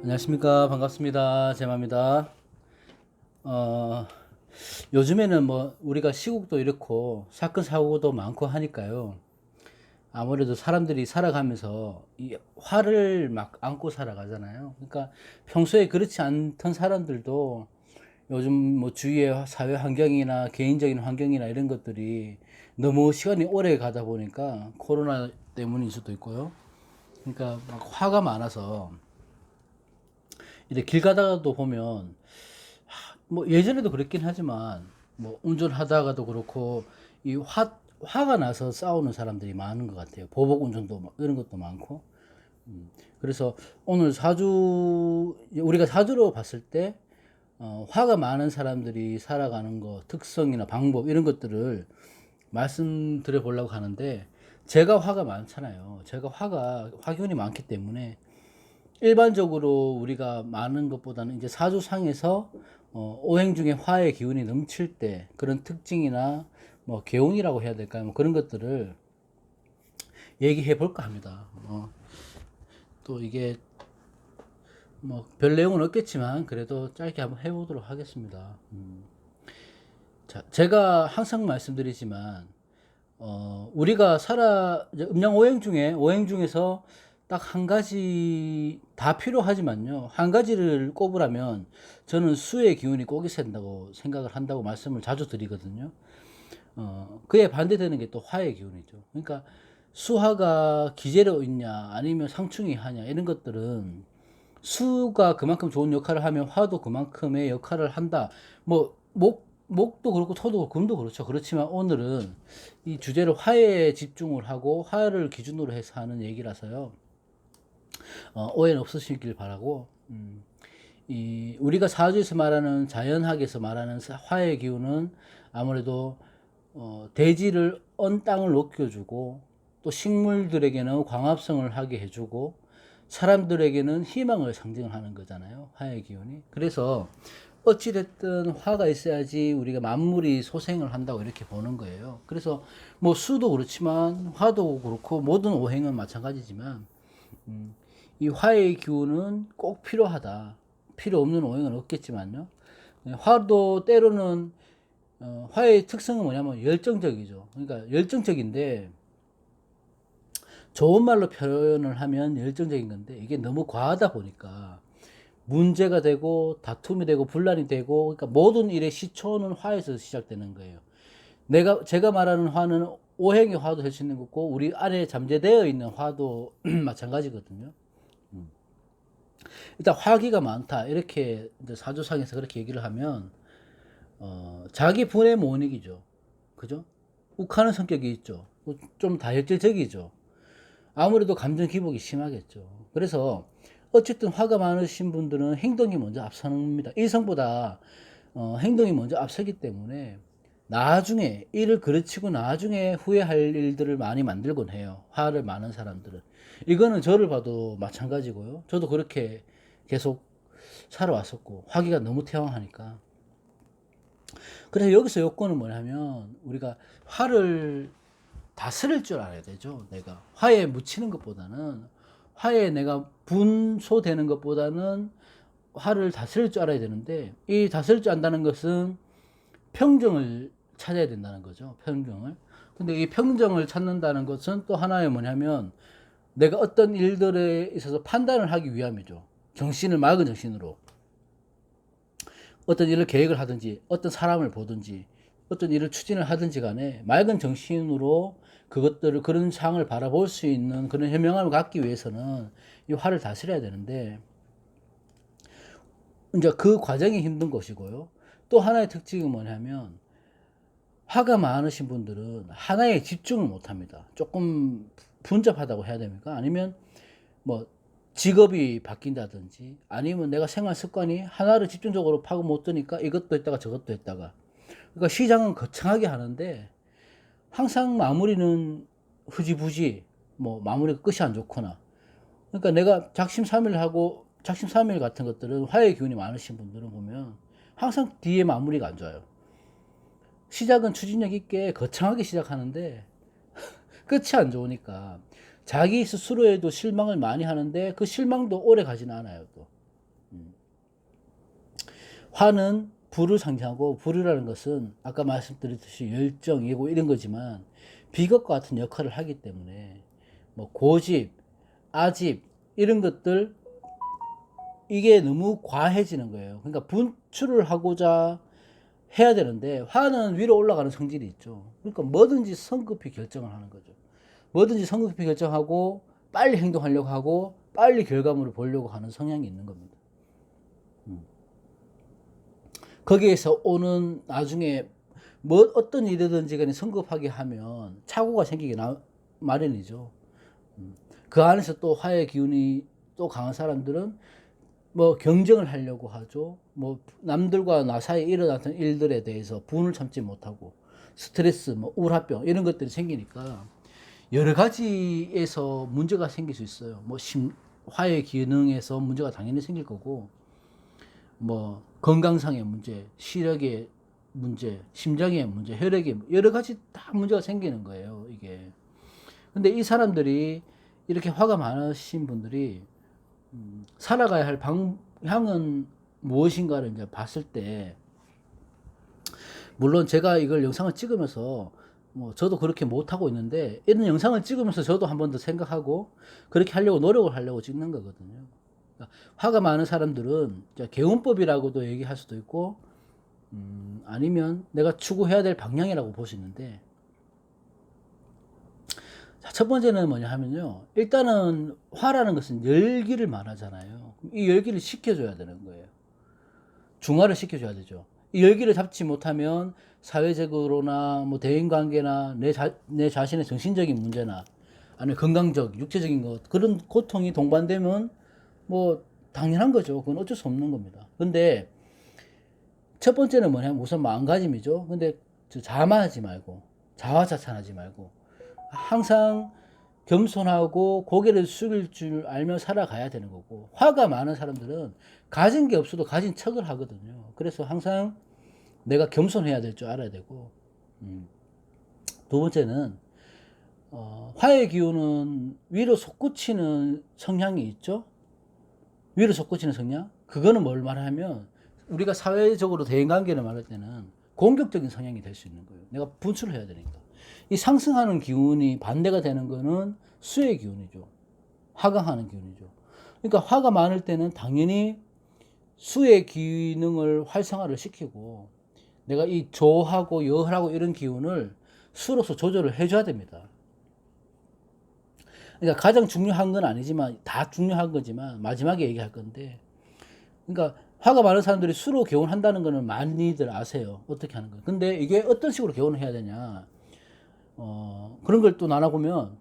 안녕하십니까. 반갑습니다. 제마입니다. 어, 요즘에는 뭐 우리가 시국도 이렇고 사건 사고도 많고 하니까요. 아무래도 사람들이 살아가면서 이 화를 막 안고 살아가잖아요. 그러니까 평소에 그렇지 않던 사람들도 요즘 뭐 주위의 사회 환경이나 개인적인 환경이나 이런 것들이 너무 시간이 오래 가다 보니까 코로나 때문일 수도 있고요. 그러니까 막 화가 많아서 이제 길 가다가도 보면 뭐 예전에도 그랬긴 하지만 뭐 운전하다가도 그렇고 이 화가 나서 싸우는 사람들이 많은 것 같아요. 보복 운전도 이런 것도 많고. 그래서 오늘 사주 우리가 사주로 봤을 때 화가 많은 사람들이 살아가는 거 특성이나 방법 이런 것들을 말씀드려 보려고 하는데 제가 화가 많잖아요. 제가 화균이 많기 때문에 일반적으로 우리가 많은 것보다는 이제 사주상에서 오행 중에 화의 기운이 넘칠 때 그런 특징이나 뭐 개운이라고 해야 될까요? 뭐 그런 것들을 얘기해 볼까 합니다. 또 이게 뭐 별 내용은 없겠지만 그래도 짧게 한번 해보도록 하겠습니다. 자, 제가 항상 말씀드리지만 우리가 이제 음양 오행 중에서 딱 한 가지 다 필요하지만요. 한 가지를 꼽으라면 저는 수의 기운이 꼭이 센다고 생각을 한다고 말씀을 자주 드리거든요. 그에 반대되는 게 또 화의 기운이죠. 그러니까 수화가 기재로 있냐 아니면 상충이 하냐 이런 것들은 수가 그만큼 좋은 역할을 하면 화도 그만큼의 역할을 한다. 뭐 목도 그렇고 토도 금도 그렇죠. 그렇지만 오늘은 이 주제를 화에 집중을 하고 화를 기준으로 해서 하는 얘기라서요. 오해는 없으시길 바라고. 이 우리가 사주에서 말하는 자연학에서 말하는 화의 기운은 아무래도 대지를 언 땅을 녹여주고 또 식물들에게는 광합성을 하게 해주고 사람들에게는 희망을 상징을 하는 거잖아요. 화의 기운이. 그래서 어찌됐든 화가 있어야지 우리가 만물이 소생을 한다고 이렇게 보는 거예요. 그래서 뭐 수도 그렇지만 화도 그렇고 모든 오행은 마찬가지지만 이 화의 기운은 꼭 필요하다. 필요 없는 오행은 없겠지만요. 화도 때로는 화의 특성은 뭐냐면 열정적이죠. 그러니까 열정적인데 좋은 말로 표현을 하면 열정적인 건데 이게 너무 과하다 보니까 문제가 되고 다툼이 되고 분란이 되고 그러니까 모든 일의 시초는 화에서 시작되는 거예요. 제가 말하는 화는 오행의 화도 될 수 있는 거고 우리 안에 잠재되어 있는 화도 마찬가지거든요. 일단 화기가 많다 이렇게 이제 사주상에서 그렇게 얘기를 하면 자기 분의 못 이기죠. 그죠? 욱하는 성격이 있죠. 좀 다혈질적이죠. 아무래도 감정 기복이 심하겠죠. 그래서 어쨌든 화가 많으신 분들은 행동이 먼저 앞섭니다. 이성보다 행동이 먼저 앞서기 때문에 나중에 일을 그르치고 나중에 후회할 일들을 많이 만들곤 해요. 화를 많은 사람들은. 이거는 저를 봐도 마찬가지고요. 저도 그렇게 계속 살아왔었고 화기가 너무 태왕하니까. 그래서 여기서 요건은 뭐냐면 우리가 화를 다스릴 줄 알아야 되죠. 내가 화에 묻히는 것보다는 화에 내가 분소되는 것보다는 화를 다스릴 줄 알아야 되는데 이 다스릴 줄 안다는 것은 평정을 찾아야 된다는 거죠. 평정을. 근데 이 평정을 찾는다는 것은 또 하나의 뭐냐면 내가 어떤 일들에 있어서 판단을 하기 위함이죠. 정신을 맑은 정신으로 어떤 일을 계획을 하든지 어떤 사람을 보든지 어떤 일을 추진을 하든지 간에 맑은 정신으로 그런 상황을 바라볼 수 있는 그런 현명함을 갖기 위해서는 이 화를 다스려야 되는데 이제 그 과정이 힘든 것이고요. 또 하나의 특징은 뭐냐면 화가 많으신 분들은 하나에 집중을 못 합니다. 조금 분잡하다고 해야 됩니까? 아니면 뭐 직업이 바뀐다든지 아니면 내가 생활 습관이 하나를 집중적으로 파고 못 드니까 이것도 했다가 저것도 했다가 그러니까 시장은 거창하게 하는데 항상 마무리는 흐지부지 뭐 마무리가 끝이 안 좋거나 그러니까 내가 작심삼일 같은 것들은 화의 기운이 많으신 분들은 보면 항상 뒤에 마무리가 안 좋아요. 시작은 추진력 있게 거창하게 시작하는데 끝이 안 좋으니까 자기 스스로에도 실망을 많이 하는데 그 실망도 오래 가지는 않아요 또. 화는 불을 상징하고, 불이라는 것은 아까 말씀드렸듯이 열정이고 이런 거지만 비겁과 같은 역할을 하기 때문에 뭐 고집, 아집 이런 것들, 이게 너무 과해지는 거예요. 그러니까 분출을 하고자 해야 되는데 화는 위로 올라가는 성질이 있죠. 그러니까 뭐든지 성급히 결정을 하는 거죠. 뭐든지 성급히 결정하고 빨리 행동하려고 하고 빨리 결과물을 보려고 하는 성향이 있는 겁니다. 거기에서 오는 나중에 뭐 어떤 일이든지 간에 성급하게 하면 착오가 생기게 마련이죠. 그 안에서 또 화의 기운이 또 강한 사람들은 뭐 경쟁을 하려고 하죠. 뭐 남들과 나 사이에 일어났던 일들에 대해서 분을 참지 못하고 스트레스, 뭐 우울합병 이런 것들이 생기니까 여러 가지에서 문제가 생길 수 있어요. 뭐 화의 기능에서 문제가 당연히 생길 거고, 뭐 건강상의 문제, 시력의 문제, 심장의 문제, 혈액의 여러 가지 다 문제가 생기는 거예요, 이게. 근데 이 사람들이 이렇게 화가 많으신 분들이 살아가야 할 방향은 무엇인가를 이제 봤을 때, 물론 제가 이걸 영상을 찍으면서 뭐 저도 그렇게 못하고 있는데, 이런 영상을 찍으면서 저도 한 번 더 생각하고 그렇게 하려고 노력을 하려고 찍는 거거든요. 그러니까 화가 많은 사람들은 개운법이라고도 얘기할 수도 있고, 아니면 내가 추구해야 될 방향이라고 볼 수 있는데, 첫 번째는 뭐냐 하면요, 일단은 화라는 것은 열기를 말하잖아요. 이 열기를 식혀줘야 되는 거예요. 중화를 시켜줘야 되죠. 이 열기를 잡지 못하면 사회적으로나 뭐 대인관계나 내 자신의 정신적인 문제나 아니면 건강적, 육체적인 것, 그런 고통이 동반되면 뭐 당연한 거죠. 그건 어쩔 수 없는 겁니다. 근데 첫 번째는 뭐냐면 우선 마음가짐이죠. 근데 자만하지 말고, 자화자찬하지 말고 항상 겸손하고 고개를 숙일 줄 알며 살아가야 되는 거고, 화가 많은 사람들은 가진 게 없어도 가진 척을 하거든요. 그래서 항상 내가 겸손해야 될 줄 알아야 되고, 두 번째는 화의 기운은 위로 솟구치는 성향이 있죠. 위로 솟구치는 성향, 그거는 뭘 말하면 우리가 사회적으로 대인관계를 말할 때는 공격적인 성향이 될 수 있는 거예요. 내가 분출을 해야 되니까. 이 상승하는 기운이 반대가 되는 거는 수의 기운이죠. 하강하는 기운이죠. 그러니까 화가 많을 때는 당연히 수의 기능을 활성화를 시키고, 내가 이 조하고 여하고 이런 기운을 수로서 조절을 해줘야 됩니다. 그러니까 가장 중요한 건 아니지만, 다 중요한 거지만 마지막에 얘기할 건데, 그러니까 화가 많은 사람들이 수로 개운한다는 거는 많이들 아세요. 어떻게 하는 거예요. 근데 이게 어떤 식으로 개운을 해야 되냐, 그런 걸 또 나눠보면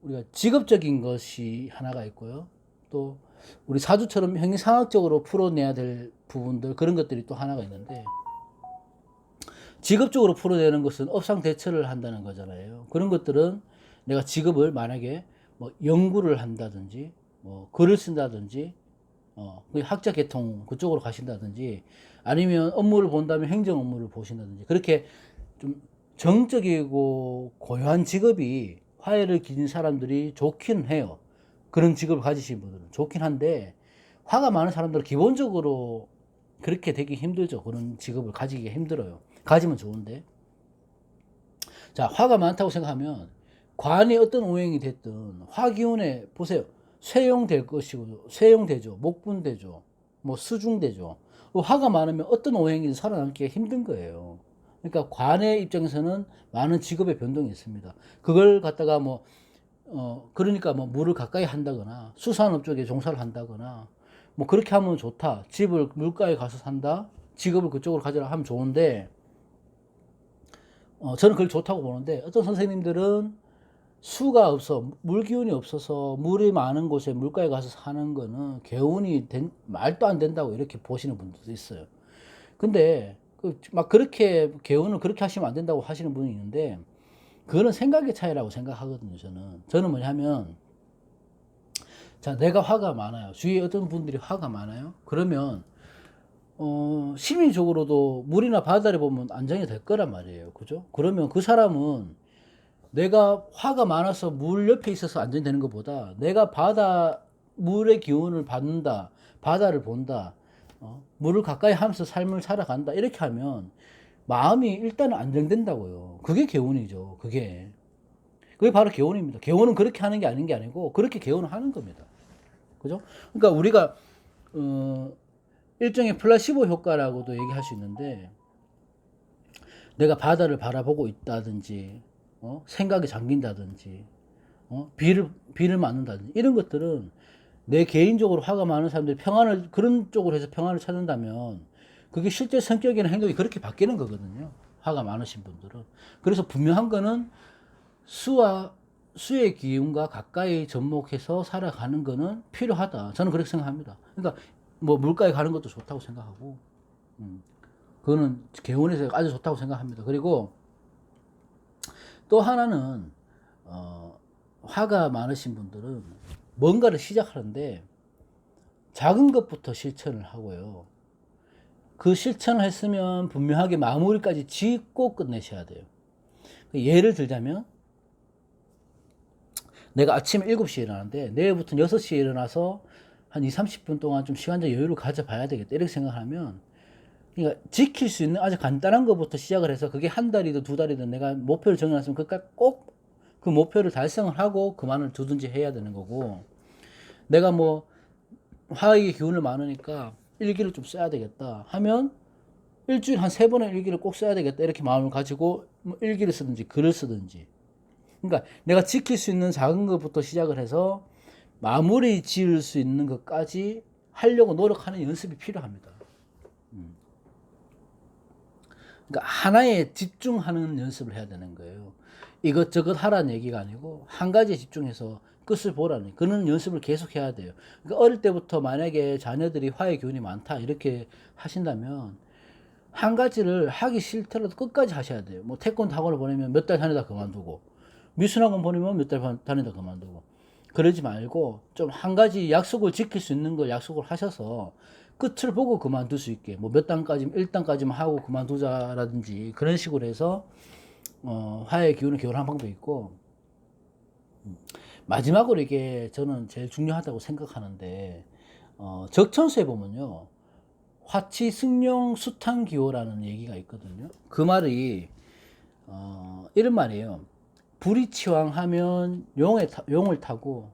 우리가 직업적인 것이 하나가 있고요. 또 우리 사주처럼 형이상학적으로 풀어내야 될 부분들, 그런 것들이 또 하나가 있는데, 직업적으로 풀어내는 것은 업상 대처를 한다는 거잖아요. 그런 것들은 내가 직업을 만약에 뭐 연구를 한다든지, 뭐 글을 쓴다든지, 그 학자 계통 그쪽으로 가신다든지, 아니면 업무를 본다면 행정 업무를 보신다든지, 그렇게 좀 정적이고 고요한 직업이 화해를 기진 사람들이 좋긴 해요. 그런 직업을 가지신 분들은 좋긴 한데, 화가 많은 사람들은 기본적으로 그렇게 되기 힘들죠. 그런 직업을 가지기 힘들어요. 가지면 좋은데. 자, 화가 많다고 생각하면 관이 어떤 오행이 됐든 화기운에 보세요. 쇠용될 것이고, 쇠용되죠. 목분되죠. 뭐 수중되죠. 화가 많으면 어떤 오행이든 살아남기가 힘든 거예요. 그러니까 관의 입장에서는 많은 직업의 변동이 있습니다. 그걸 갖다가 뭐, 그러니까 뭐 물을 가까이 한다거나 수산업 쪽에 종사를 한다거나 뭐 그렇게 하면 좋다. 집을 물가에 가서 산다. 직업을 그쪽으로 가져라 하면 좋은데, 저는 그걸 좋다고 보는데, 어떤 선생님들은 수가 없어, 물 기운이 없어서 물이 많은 곳에 물가에 가서 사는 거는 개운이 말도 안 된다고 이렇게 보시는 분들도 있어요. 근데 막 그렇게 개운을 그렇게 하시면 안 된다고 하시는 분이 있는데, 그거는 생각의 차이라고 생각하거든요. 저는 뭐냐면, 자, 내가 화가 많아요. 주위에 어떤 분들이 화가 많아요. 그러면 심리적으로도 물이나 바다를 보면 안정이 될 거란 말이에요. 그죠? 그러면 그 사람은 내가 화가 많아서 물 옆에 있어서 안정되는 것보다, 내가 물의 기운을 받는다, 바다를 본다, 물을 가까이 하면서 삶을 살아간다. 이렇게 하면 마음이 일단은 안정된다고요. 그게 개운이죠. 그게 바로 개운입니다. 개운은 그렇게 하는 게 아닌 게 아니고 그렇게 개운을 하는 겁니다. 그죠? 그러니까 우리가 일종의 플라시보 효과라고도 얘기할 수 있는데, 내가 바다를 바라보고 있다든지, 생각이 잠긴다든지, 비를 맞는다든지, 이런 것들은 내 개인적으로 화가 많은 사람들이 그런 쪽으로 해서 평안을 찾는다면, 그게 실제 성격이나 행동이 그렇게 바뀌는 거거든요. 화가 많으신 분들은. 그래서 분명한 거는 수의 기운과 가까이 접목해서 살아가는 거는 필요하다. 저는 그렇게 생각합니다. 그러니까 뭐 물가에 가는 것도 좋다고 생각하고, 그거는 개운해서 아주 좋다고 생각합니다. 그리고 또 하나는 화가 많으신 분들은 뭔가를 시작하는데 작은 것부터 실천을 하고요. 그 실천을 했으면 분명하게 마무리까지 짓고 끝내셔야 돼요. 예를 들자면, 내가 아침 7시에 일어나는데 내일부터는 6시에 일어나서 한 2, 30분 동안 좀 시간적 여유를 가져봐야 되겠다, 이렇게 생각하면, 그러니까 지킬 수 있는 아주 간단한 것부터 시작을 해서, 그게 한 달이든 두 달이든 내가 목표를 정해놨으면 그까지 꼭 그 목표를 달성을 하고 그만을 두든지 해야 되는 거고, 내가 뭐 화의 기운을 많으니까 일기를 좀 써야 되겠다 하면 일주일에 한 3번의 일기를 꼭 써야 되겠다, 이렇게 마음을 가지고 뭐 일기를 쓰든지 글을 쓰든지, 그러니까 내가 지킬 수 있는 작은 것부터 시작을 해서 마무리 지을 수 있는 것까지 하려고 노력하는 연습이 필요합니다. 그러니까 하나에 집중하는 연습을 해야 되는 거예요. 이것저것 하라는 얘기가 아니고 한 가지에 집중해서 끝을 보라는, 그런 연습을 계속 해야 돼요. 그러니까 어릴 때부터 만약에 자녀들이 화의 기운이 많다 이렇게 하신다면, 한 가지를 하기 싫더라도 끝까지 하셔야 돼요. 뭐 태권도 학원을 보내면 몇 달 다니다 그만두고, 미술학원 보내면 몇 달 다니다 그만두고, 그러지 말고 좀 한 가지 약속을 지킬 수 있는 걸 약속을 하셔서 끝을 보고 그만둘 수 있게, 뭐 몇 단까지, 1단까지만 하고 그만두자라든지, 그런 식으로 해서 화의 기운을 개운한 방법이 있고, 마지막으로 이게 저는 제일 중요하다고 생각하는데, 적천수에 보면요, 화치 승용 수탄기호라는 얘기가 있거든요. 그 말이 이런 말이에요. 불이치왕하면 용을 타고,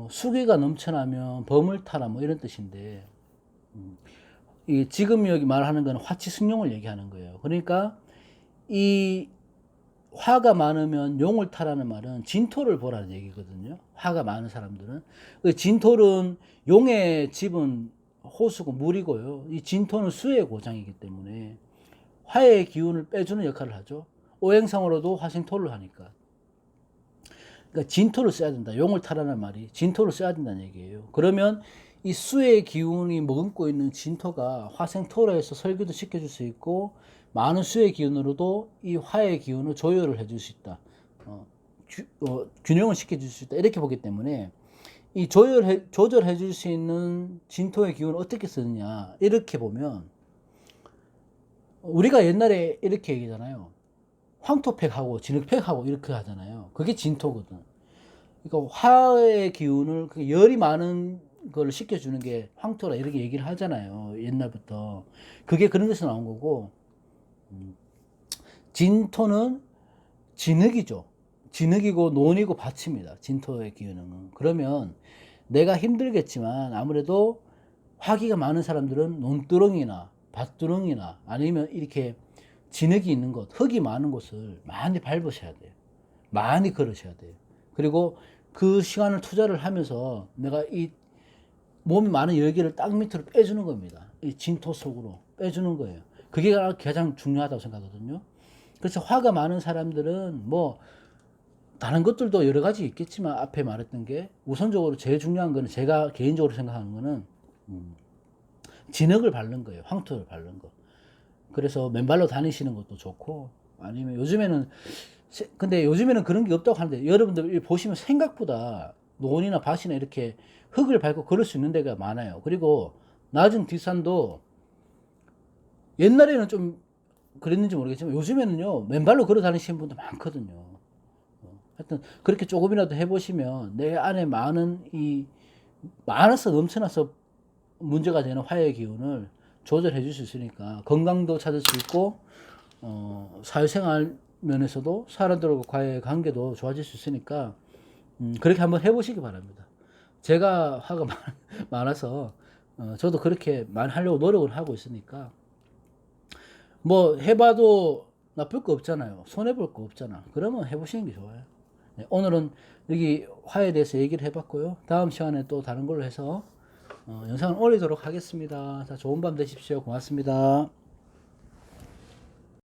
수기가 넘쳐나면 범을 타라, 뭐 이런 뜻인데, 지금 여기 말하는 건 화치 승용을 얘기하는 거예요. 그러니까 이 화가 많으면 용을 타라는 말은 진토를 보라는 얘기거든요. 화가 많은 사람들은. 진토는, 용의 집은 호수고 물이고요. 이 진토는 수의 고장이기 때문에 화의 기운을 빼주는 역할을 하죠. 오행상으로도 화생토를 하니까. 그러니까 진토를 써야 된다. 용을 타라는 말이 진토를 써야 된다는 얘기예요. 그러면 이 수의 기운이 머금고 있는 진토가 화생토로 해서 설교도 시켜줄 수 있고, 많은 수의 기운으로도 이 화의 기운을 조절을 해줄 수 있다. 균형을 시켜줄 수 있다. 이렇게 보기 때문에 이 조절해 줄 수 있는 진토의 기운을 어떻게 쓰느냐, 이렇게 보면, 우리가 옛날에 이렇게 얘기잖아요. 황토팩하고 진흙팩하고 이렇게 하잖아요. 그게 진토거든. 그러니까 화의 기운을, 열이 많은 걸 식혀주는 게 황토라, 이렇게 얘기를 하잖아요. 옛날부터. 그게 그런 데서 나온 거고, 진토는 진흙이죠. 진흙이고 논이고 밭입니다. 진토의 기운은. 그러면 내가 힘들겠지만 아무래도 화기가 많은 사람들은 논두렁이나 밭두렁이나 아니면 이렇게 진흙이 있는 곳, 흙이 많은 곳을 많이 밟으셔야 돼요. 많이 걸으셔야 돼요. 그리고 그 시간을 투자를 하면서 내가 이 몸이 많은 열기를 땅 밑으로 빼주는 겁니다. 이 진토 속으로 빼주는 거예요. 그게 가장 중요하다고 생각하거든요. 그래서 화가 많은 사람들은 뭐 다른 것들도 여러 가지 있겠지만, 앞에 말했던 게 우선적으로 제일 중요한 거는, 제가 개인적으로 생각하는 거는 진흙을 바른 거예요. 황토를 바른 거. 그래서 맨발로 다니시는 것도 좋고, 아니면 근데 요즘에는 그런 게 없다고 하는데, 여러분들 보시면 생각보다 논이나 밭이나 이렇게 흙을 밟고 걸을 수 있는 데가 많아요. 그리고 낮은 뒷산도 옛날에는 좀 그랬는지 모르겠지만 요즘에는요, 맨발로 걸어 다니시는 분들 많거든요. 하여튼 그렇게 조금이라도 해보시면 내 안에 많아서 넘쳐나서 문제가 되는 화해의 기운을 조절해 줄 수 있으니까 건강도 찾을 수 있고 사회생활 면에서도 사람들과의 관계도 좋아질 수 있으니까 그렇게 한번 해보시기 바랍니다. 제가 화가 많아서 저도 그렇게 많이 하려고 노력을 하고 있으니까 뭐 해봐도 나쁠 거 없잖아요. 손해볼 거 없잖아. 그러면 해보시는 게 좋아요. 네, 오늘은 여기 화에 대해서 얘기를 해봤고요. 다음 시간에 또 다른 걸로 해서 영상을 올리도록 하겠습니다. 자, 좋은 밤 되십시오. 고맙습니다.